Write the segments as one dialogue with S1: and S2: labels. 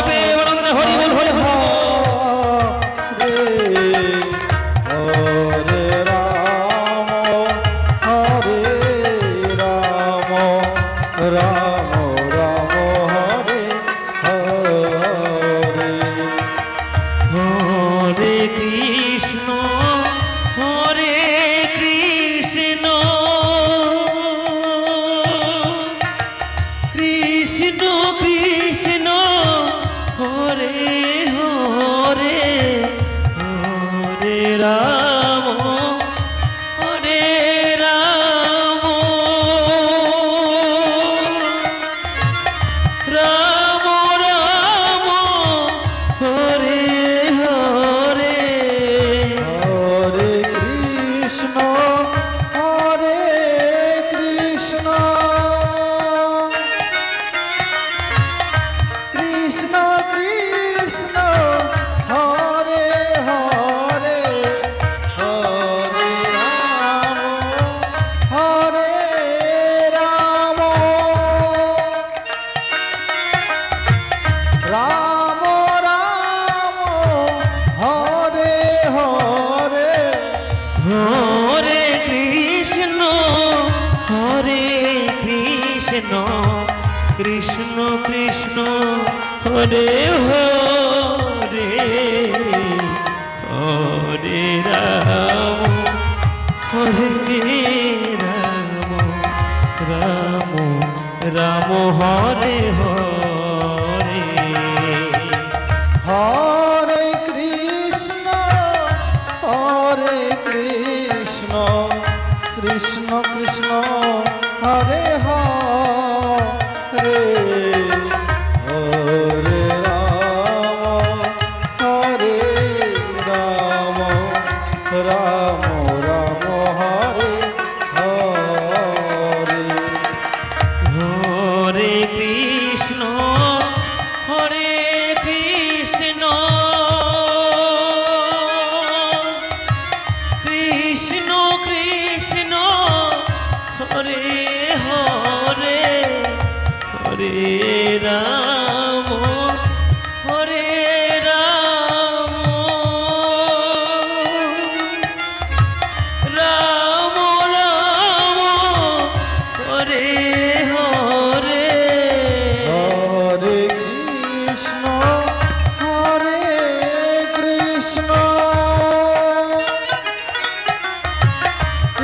S1: প্রেমানন্দে হরি বল হরি বল। কৃষ্ণ কৃষ্ণ হরে হরে হরে রাম হরে রাম রাম রাম হরে হরে
S2: হরে কৃষ্ণ কৃষ্ণ কৃষ্ণ হরে হরে হরে রাম রাম রাম হরে হরে
S1: হরে কৃষ্ণ কৃষ্ণ কৃষ্ণ হরে হরে হরে রাম হরে রাম রাম রাম হরে হরে
S2: হরে কৃষ্ণ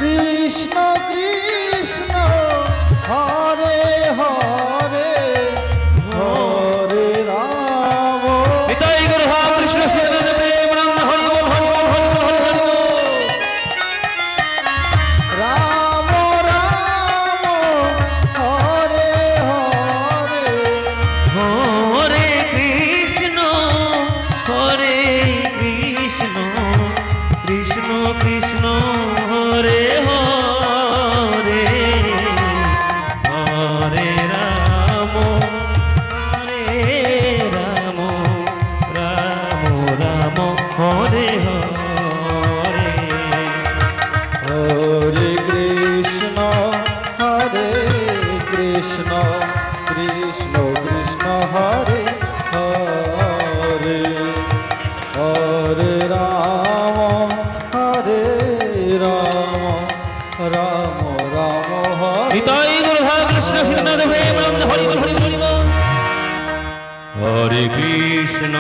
S2: কৃষ্ণ কৃষ্ণ হরে হরে হরে রাম
S1: নিতাই গৌর কৃষ্ণ শ্রীরাধে প্রেমানন্দ হরি বল হরি বল হরি বল হরি হরি বল।
S2: রাম রাম হরে হরে
S1: হরে কৃষ্ণ কৃষ্ণ কৃষ্ণ হরে হরে হরে রাম রাম রাম হরে হরে
S2: হরে কৃষ্ণ কৃষ্ণ কৃষ্ণ হরে হরে হরে রাম রাম হরে
S1: নিতাই গৌর কৃষ্ণ শ্রীরাধে প্রেমানন্দ হরি বল হরি বল হরি বল। হরে কৃষ্ণ